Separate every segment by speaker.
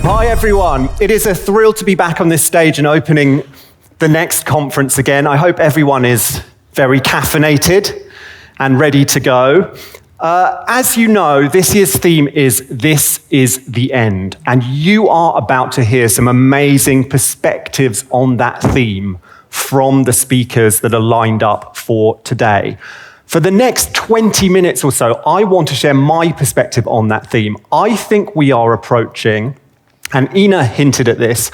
Speaker 1: Hi everyone, it is a thrill to be back on this stage and opening the next conference again. I hope everyone is very caffeinated and ready to go. As you know, this year's theme is This is the End, and you are about to hear some amazing perspectives on that theme from the speakers that are lined up for today. For the next 20 minutes or so, I want to share my perspective on that theme. I think we are approaching, and Ina hinted at this,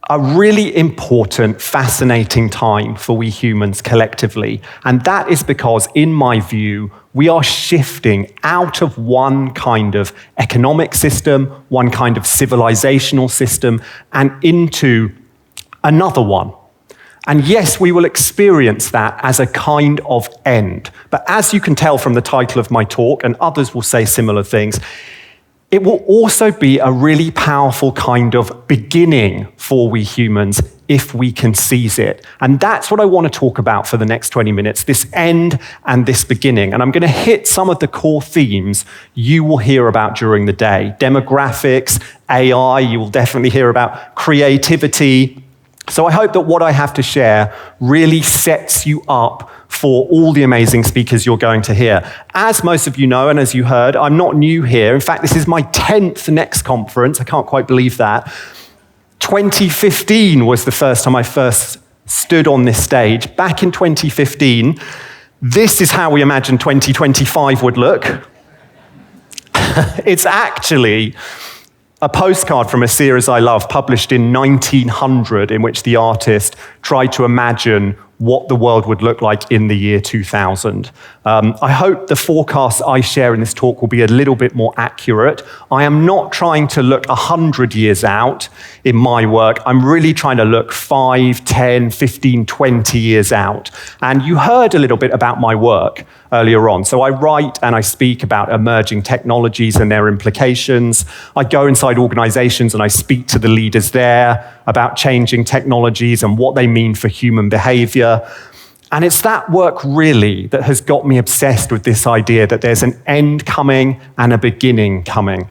Speaker 1: a really important, fascinating time for we humans collectively. And that is because, in my view, we are shifting out of one kind of economic system, one kind of civilizational system, and into another one. And yes, we will experience that as a kind of end. But as you can tell from the title of my talk, and others will say similar things, it will also be a really powerful kind of beginning for we humans if we can seize it. And that's what I want to talk about for the next 20 minutes, this end and this beginning. And I'm going to hit some of the core themes you will hear about during the day. Demographics, AI, you will definitely hear about creativity. So I hope that what I have to share really sets you up for all the amazing speakers you're going to hear. As most of you know, and as you heard, I'm not new here. In fact, this is my 10th Next conference. I can't quite believe that. 2015 was the first time I first stood on this stage. Back in 2015, this is how we imagined 2025 would look. It's actually a postcard from a series I love, published in 1900, in which the artist tried to imagine what the world would look like in the year 2000. I hope the forecasts I share in this talk will be a little bit more accurate. I am not trying to look 100 years out in my work. I'm really trying to look 5, 10, 15, 20 years out. And you heard a little bit about my work earlier on. So I write and I speak about emerging technologies and their implications. I go inside organizations and I speak to the leaders there about changing technologies and what they mean for human behavior. And it's that work really that has got me obsessed with this idea that there's an end coming and a beginning coming.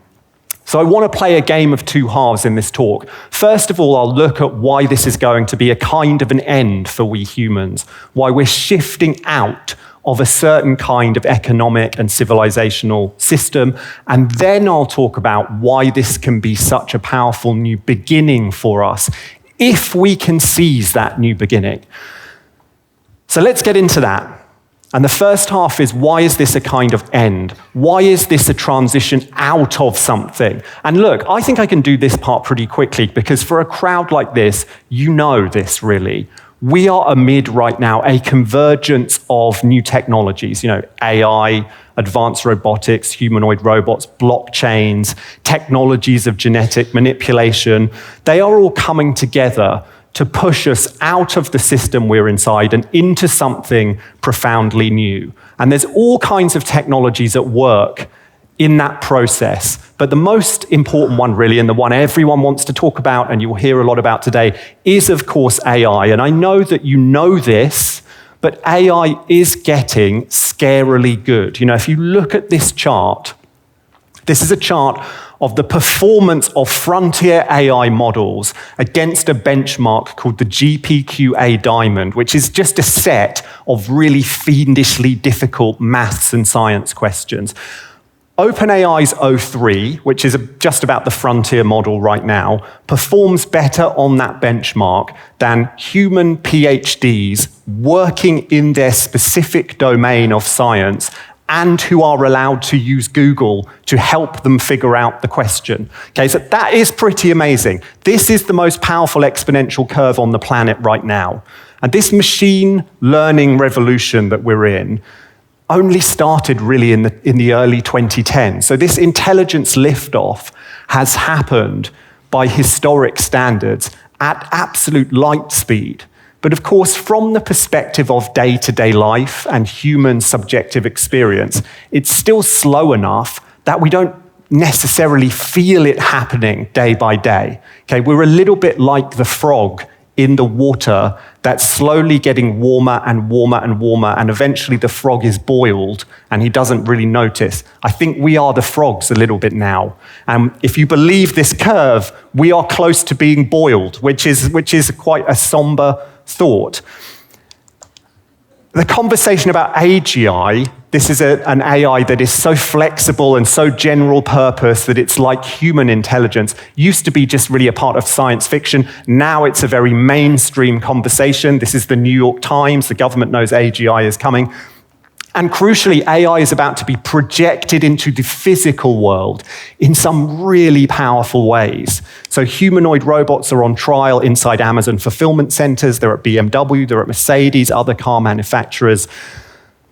Speaker 1: So I want to play a game of two halves in this talk. First of all, I'll look at why this is going to be a kind of an end for we humans, why we're shifting out of a certain kind of economic and civilizational system. And then I'll talk about why this can be such a powerful new beginning for us, if we can seize that new beginning. So let's get into that. And the first half is, why is this a kind of end? Why is this a transition out of something? And look, I think I can do this part pretty quickly, because for a crowd like this, you know this really. We are amid right now a convergence of new technologies, AI, advanced robotics, humanoid robots, blockchains, technologies of genetic manipulation. They are all coming together to push us out of the system we're inside and into something profoundly new. And there's all kinds of technologies at work in that process. But the most important one really, and the one everyone wants to talk about and you'll hear a lot about today, is of course AI. And I know that you know this, but AI is getting scarily good. If you look at this chart, this is a chart of the performance of frontier AI models against a benchmark called the GPQA Diamond, which is just a set of really fiendishly difficult maths and science questions. OpenAI's O3, which is just about the frontier model right now, performs better on that benchmark than human PhDs working in their specific domain of science and who are allowed to use Google to help them figure out the question. Okay, so that is pretty amazing. This is the most powerful exponential curve on the planet right now. And this machine learning revolution that we're in only started really in the early 2010s. So this intelligence liftoff has happened by historic standards at absolute light speed. But of course, from the perspective of day-to-day life and human subjective experience, it's still slow enough that we don't necessarily feel it happening day by day. Okay, we're a little bit like the frog in the water that's slowly getting warmer and warmer and warmer, and eventually the frog is boiled and he doesn't really notice. I think we are the frogs a little bit now. And if you believe this curve, we are close to being boiled, which is quite a somber thought. The conversation about AGI, this is an AI that is so flexible and so general purpose that it's like human intelligence, used to be just really a part of science fiction. Now it's a very mainstream conversation. This is the New York Times. The government knows AGI is coming. And crucially, AI is about to be projected into the physical world in some really powerful ways. So humanoid robots are on trial inside Amazon fulfillment centers. They're at BMW, they're at Mercedes, other car manufacturers.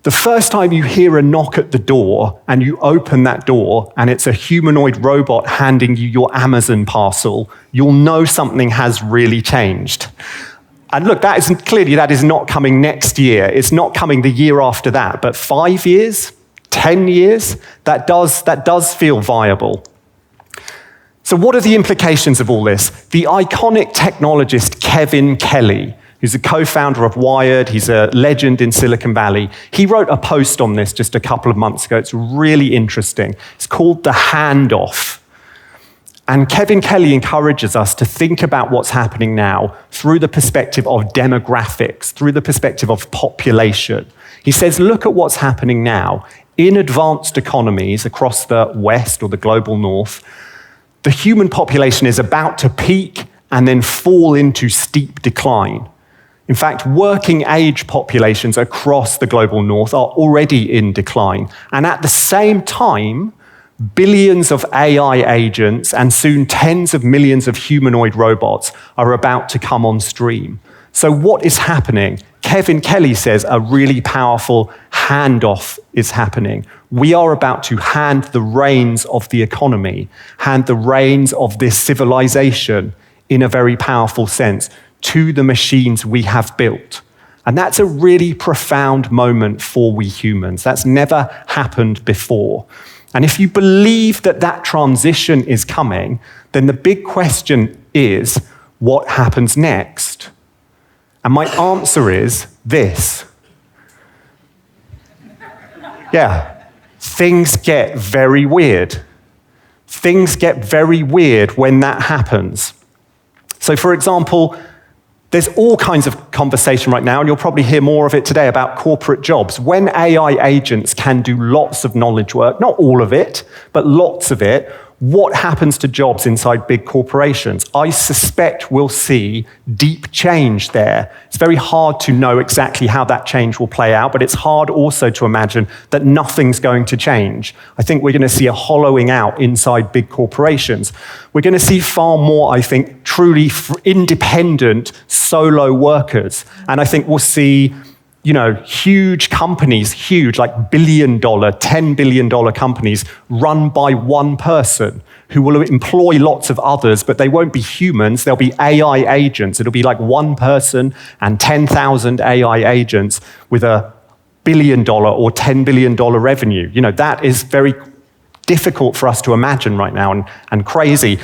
Speaker 1: The first time you hear a knock at the door and you open that door and it's a humanoid robot handing you your Amazon parcel, you'll know something has really changed. And look, that is not coming next year. It's not coming the year after that. But 5 years, 10 years, that does feel viable. So what are the implications of all this? The iconic technologist Kevin Kelly, who's a co-founder of Wired, he's a legend in Silicon Valley, he wrote a post on this just a couple of months ago. It's really interesting. It's called The Handoff. And Kevin Kelly encourages us to think about what's happening now through the perspective of demographics, through the perspective of population. He says, look at what's happening now. In advanced economies across the West or the global North, the human population is about to peak and then fall into steep decline. In fact, working age populations across the global North are already in decline. And at the same time, billions of AI agents and soon tens of millions of humanoid robots are about to come on stream. So what is happening? Kevin Kelly says a really powerful handoff is happening. We are about to hand the reins of the economy, hand the reins of this civilization in a very powerful sense to the machines we have built. And that's a really profound moment for we humans. That's never happened before. And if you believe that that transition is coming, then the big question is, what happens next? And my answer is this. Yeah, things get very weird. Things get very weird when that happens. So for example, there's all kinds of conversation right now, and you'll probably hear more of it today about corporate jobs. When AI agents can do lots of knowledge work, not all of it, but lots of it, what happens to jobs inside big corporations? I suspect we'll see deep change there. It's very hard to know exactly how that change will play out, but it's hard also to imagine that nothing's going to change. I think we're going to see a hollowing out inside big corporations. We're going to see far more, I think, truly independent solo workers. And I think we'll see huge companies, like billion-dollar, $10 billion companies run by one person who will employ lots of others, but they won't be humans, they'll be AI agents. It'll be like one person and 10,000 AI agents with $1 billion or $10 billion revenue. That is very difficult for us to imagine right now and crazy.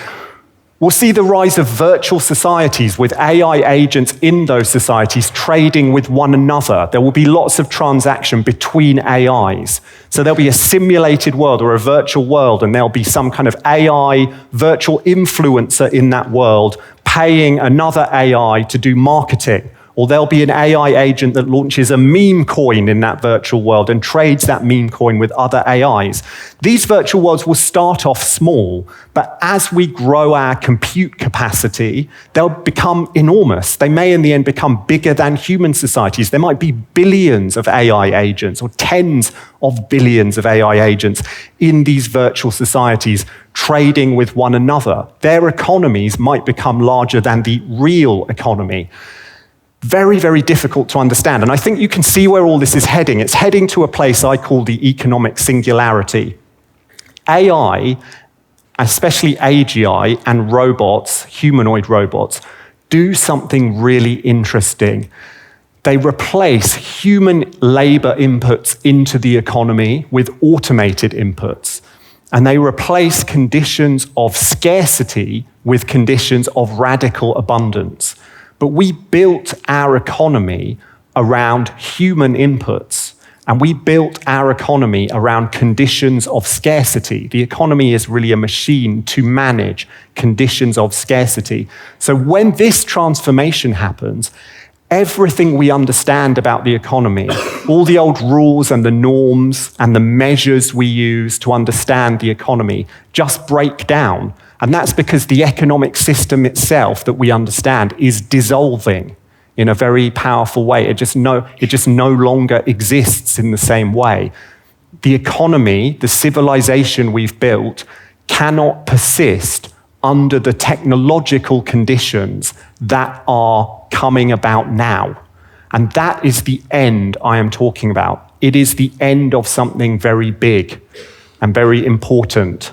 Speaker 1: We'll see the rise of virtual societies with AI agents in those societies trading with one another. There will be lots of transaction between AIs. So there'll be a simulated world or a virtual world, and there'll be some kind of AI virtual influencer in that world paying another AI to do marketing. Or there'll be an AI agent that launches a meme coin in that virtual world and trades that meme coin with other AIs. These virtual worlds will start off small, but as we grow our compute capacity, they'll become enormous. They may in the end become bigger than human societies. There might be billions of AI agents or tens of billions of AI agents in these virtual societies trading with one another. Their economies might become larger than the real economy. Very, very difficult to understand. And I think you can see where all this is heading. It's heading to a place I call the economic singularity. AI, especially AGI and robots, humanoid robots, do something really interesting. They replace human labor inputs into the economy with automated inputs. And they replace conditions of scarcity with conditions of radical abundance. but we built our economy around human inputs, and we built our economy around conditions of scarcity. The economy is really a machine to manage conditions of scarcity. So when this transformation happens, everything we understand about the economy, all the old rules and the norms and the measures we use to understand the economy just break down. And that's because the economic system itself that we understand is dissolving in a very powerful way. It just no longer exists in the same way. The economy, the civilization we've built, cannot persist under the technological conditions that are coming about now. And that is the end I am talking about. It is the end of something very big and very important.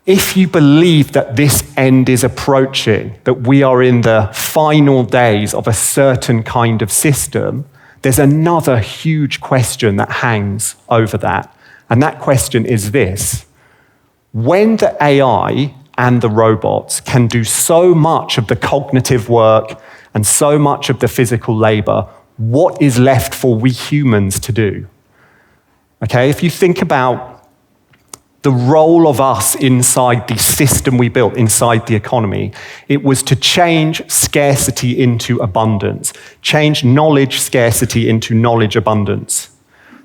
Speaker 1: If you believe that this end is approaching, that we are in the final days of a certain kind of system, there's another huge question that hangs over that. And that question is this: when the AI and the robots can do so much of the cognitive work and so much of the physical labor, what is left for we humans to do? Okay, if you think about the role of us inside the system we built, inside the economy, it was to change scarcity into abundance, change knowledge scarcity into knowledge abundance.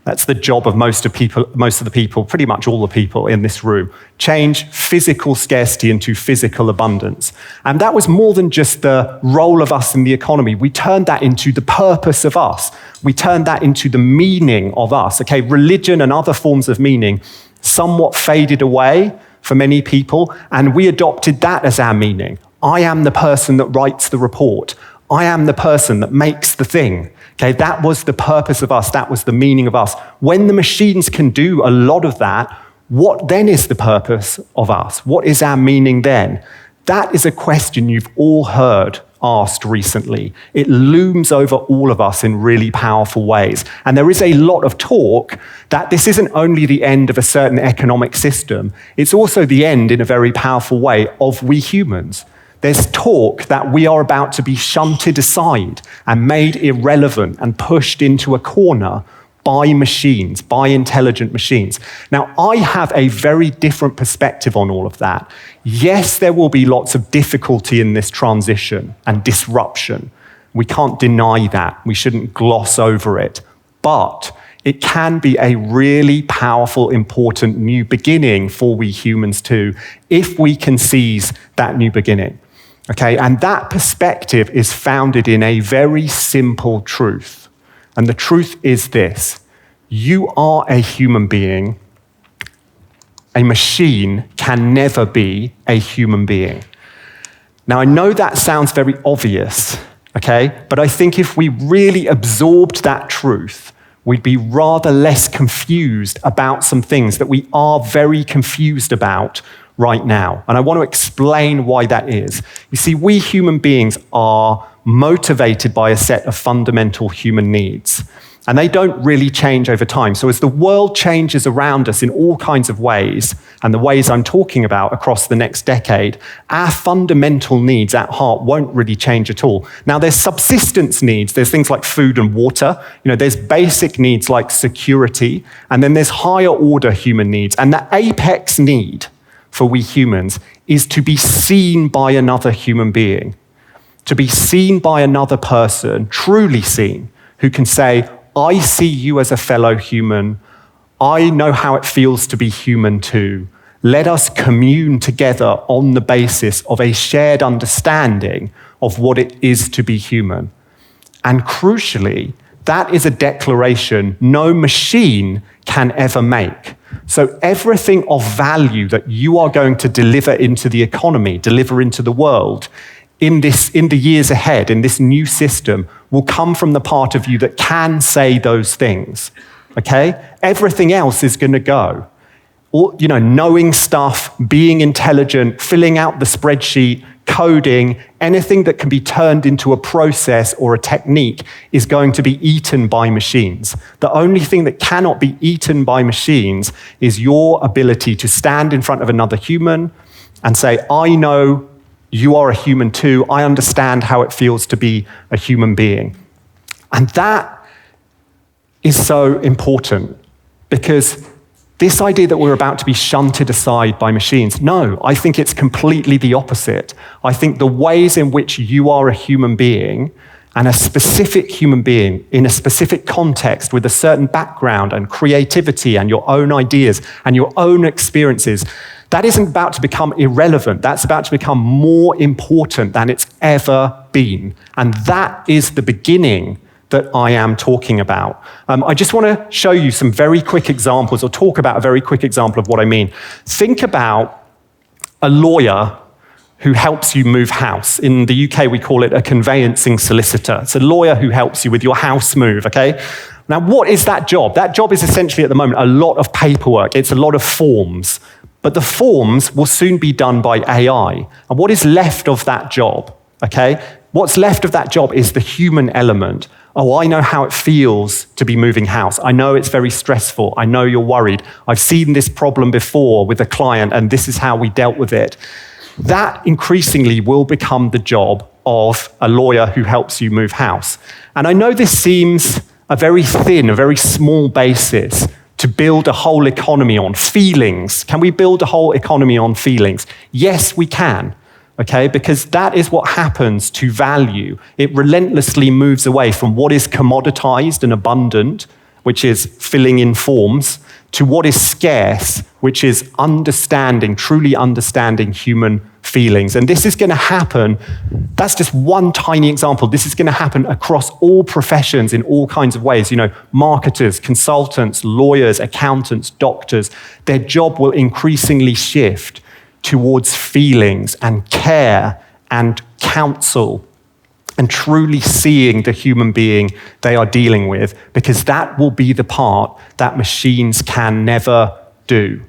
Speaker 1: That's the job of most of the people, pretty much all the people in this room. Change physical scarcity into physical abundance. And that was more than just the role of us in the economy. We turned that into the purpose of us. We turned that into the meaning of us. Okay, religion and other forms of meaning somewhat faded away for many people, and we adopted that as our meaning. I am the person that writes the report. I am the person that makes the thing. Okay, that was the purpose of us. That was the meaning of us. When the machines can do a lot of that, what then is the purpose of us? What is our meaning then? That is a question you've all heard asked recently. It looms over all of us in really powerful ways. And there is a lot of talk that this isn't only the end of a certain economic system, it's also the end, in a very powerful way, of we humans. There's talk that we are about to be shunted aside and made irrelevant and pushed into a corner by machines, by intelligent machines. Now, I have a very different perspective on all of that. Yes, there will be lots of difficulty in this transition and disruption. We can't deny that. We shouldn't gloss over it. But it can be a really powerful, important new beginning for we humans too, if we can seize that new beginning. Okay, and that perspective is founded in a very simple truth. And the truth is this: you are a human being. A machine can never be a human being. Now, I know that sounds very obvious, okay? But I think if we really absorbed that truth, we'd be rather less confused about some things that we are very confused about right now. And I want to explain why that is. You see, we human beings are motivated by a set of fundamental human needs, and they don't really change over time. So as the world changes around us in all kinds of ways, and the ways I'm talking about across the next decade, our fundamental needs at heart won't really change at all. Now, there's subsistence needs. There's things like food and water. There's basic needs like security, and then there's higher order human needs. And the apex need for we humans is to be seen by another human being, to be seen by another person, truly seen, who can say, I see you as a fellow human. I know how it feels to be human too. Let us commune together on the basis of a shared understanding of what it is to be human. And crucially, that is a declaration no machine can ever make. So everything of value that you are going to deliver into the economy, deliver into the world, in the years ahead, in this new system, will come from the part of you that can say those things, okay? Everything else is going to go. Knowing stuff, being intelligent, filling out the spreadsheet, coding, anything that can be turned into a process or a technique is going to be eaten by machines. The only thing that cannot be eaten by machines is your ability to stand in front of another human and say, I know You are a human too. I understand how it feels to be a human being. And that is so important, because this idea that we're about to be shunted aside by machines, no, I think it's completely the opposite. I think the ways in which you are a human being, and a specific human being in a specific context with a certain background and creativity and your own ideas and your own experiences, that isn't about to become irrelevant. That's about to become more important than it's ever been. And that is the beginning that I am talking about. I just want to show you some very quick examples, or talk about a very quick example of what I mean. Think about a lawyer who helps you move house. In the UK, we call it a conveyancing solicitor. It's a lawyer who helps you with your house move, okay? Now, what is that job? That job is essentially, at the moment, a lot of paperwork. It's a lot of forms. But the forms will soon be done by AI. And what is left of that job, okay? What's left of that job is the human element. Oh, I know how it feels to be moving house. I know it's very stressful. I know you're worried. I've seen this problem before with a client, and this is how we dealt with it. That increasingly will become the job of a lawyer who helps you move house. And I know this seems a very thin, a very small basis to build a whole economy on. Feelings. Can we build a whole economy on feelings? Yes, we can. Okay, because that is what happens to value. It relentlessly moves away from what is commoditized and abundant, which is filling in forms, to what is scarce, which is understanding, truly understanding human feelings. And this is going to happen, that's just one tiny example. This is going to happen across all professions in all kinds of ways. You know, marketers, consultants, lawyers, accountants, doctors, their job will increasingly shift towards feelings and care and counsel and truly seeing the human being they are dealing with, because that will be the part that machines can never do.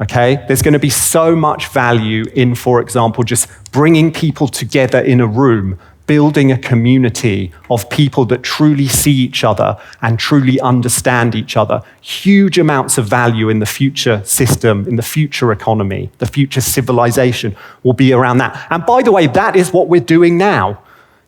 Speaker 1: Okay? There's going to be so much value in, for example, just bringing people together in a room, building a community of people that truly see each other and truly understand each other. Huge amounts of value in the future system, in the future economy, the future civilization will be around that. And by the way, that is what we're doing now.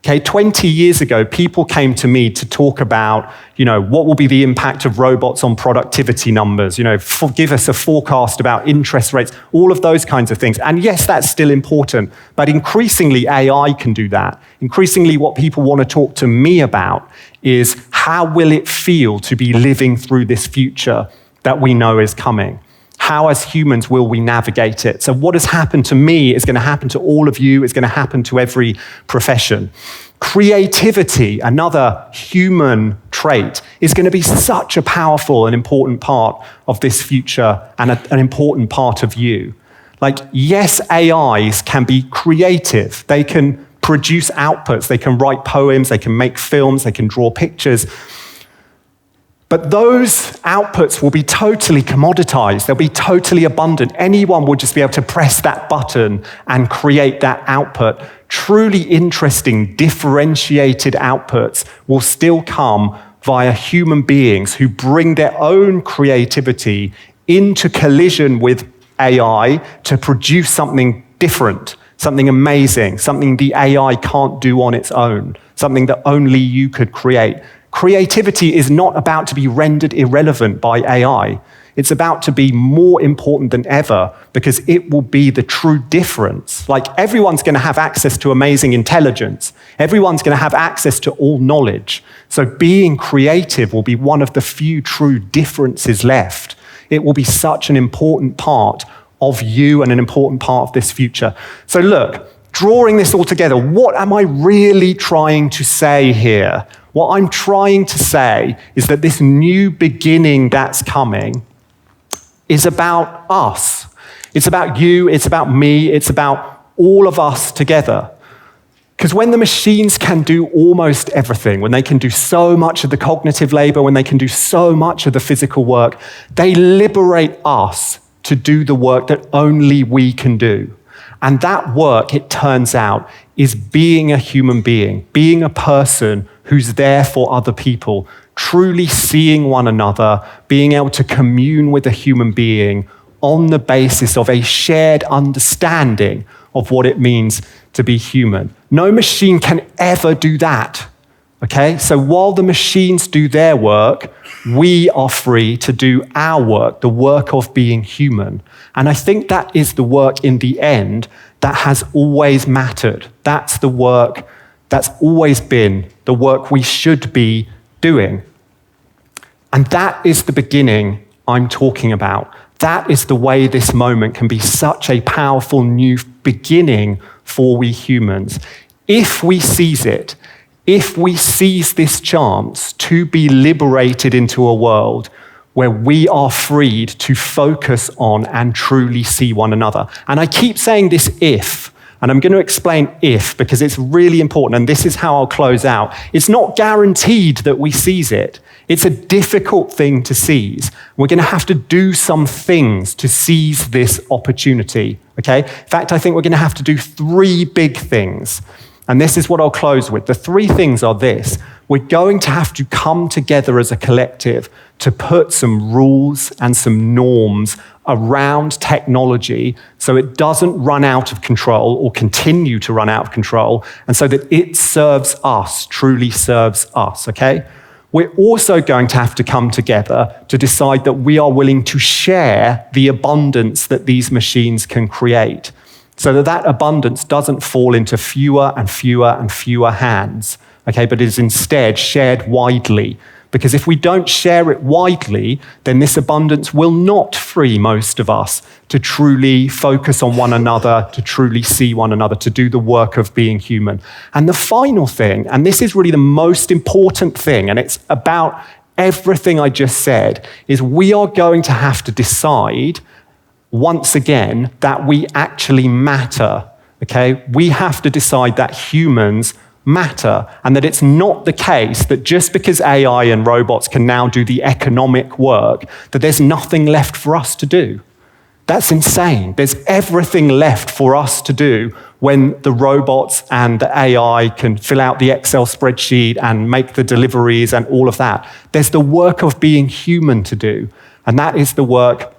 Speaker 1: Okay, 20 years ago, people came to me to talk about, what will be the impact of robots on productivity numbers, give us a forecast about interest rates, all of those kinds of things. And yes, that's still important, but increasingly AI can do that. Increasingly what people want to talk to me about is how will it feel to be living through this future that we know is coming? How, as humans, will we navigate it? So what has happened to me is going to happen to all of you, is going to happen to every profession. Creativity, another human trait, is going to be such a powerful and important part of this future and an important part of you. Like, yes, AIs can be creative. They can produce outputs. They can write poems. They can make films. They can draw pictures. But those outputs will be totally commoditized. They'll be totally abundant. Anyone will just be able to press that button and create that output. Truly interesting, differentiated outputs will still come via human beings who bring their own creativity into collision with AI to produce something different, something amazing, something the AI can't do on its own, something that only you could create. Creativity is not about to be rendered irrelevant by AI. It's about to be more important than ever because it will be the true difference. Like, everyone's going to have access to amazing intelligence. Everyone's going to have access to all knowledge. So being creative will be one of the few true differences left. It will be such an important part of you and an important part of this future. So look, drawing this all together, what am I really trying to say here? What I'm trying to say is that this new beginning that's coming is about us. It's about you, it's about me, it's about all of us together. Because when the machines can do almost everything, when they can do so much of the cognitive labor, when they can do so much of the physical work, they liberate us to do the work that only we can do. And that work, it turns out, is being a human being a person who's there for other people, truly seeing one another, being able to commune with a human being on the basis of a shared understanding of what it means to be human. No machine can ever do that. Okay? So while the machines do their work, we are free to do our work, the work of being human. And I think that is the work in the end that has always mattered. That's the work that's always been the work we should be doing. And that is the beginning I'm talking about. That is the way this moment can be such a powerful new beginning for we humans. If we seize it, if we seize this chance to be liberated into a world where we are freed to focus on and truly see one another. And I keep saying this if, and I'm going to explain if because it's really important, and this is how I'll close out. It's not guaranteed that we seize it. It's a difficult thing to seize. We're going to have to do some things to seize this opportunity, okay? In fact, I think we're going to have to do 3 big things. And this is what I'll close with. The 3 things are this. We're going to have to come together as a collective to put some rules and some norms around technology so it doesn't run out of control or continue to run out of control, and so that it serves us, truly serves us, okay? We're also going to have to come together to decide that we are willing to share the abundance that these machines can create, so that that abundance doesn't fall into fewer and fewer and fewer hands, okay, but is instead shared widely. Because if we don't share it widely, then this abundance will not free most of us to truly focus on one another, to truly see one another, to do the work of being human. And the final thing, and this is really the most important thing, and it's about everything I just said, is we are going to have to decide once again that we actually matter, okay? We have to decide that humans matter, and that it's not the case that just because AI and robots can now do the economic work, that there's nothing left for us to do. That's insane. There's everything left for us to do when the robots and the AI can fill out the Excel spreadsheet and make the deliveries and all of that. There's the work of being human to do, and that is the work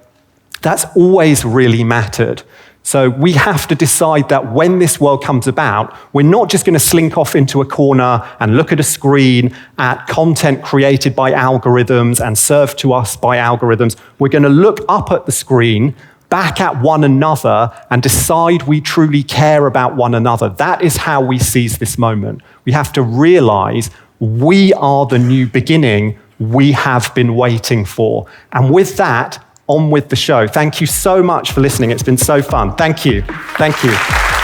Speaker 1: that's always really mattered. So we have to decide that when this world comes about, we're not just going to slink off into a corner and look at a screen at content created by algorithms and served to us by algorithms. We're going to look up at the screen, back at one another, and decide we truly care about one another. That is how we seize this moment. We have to realize we are the new beginning we have been waiting for. And with that, on with the show. Thank you so much for listening. It's been so fun. Thank you. Thank you.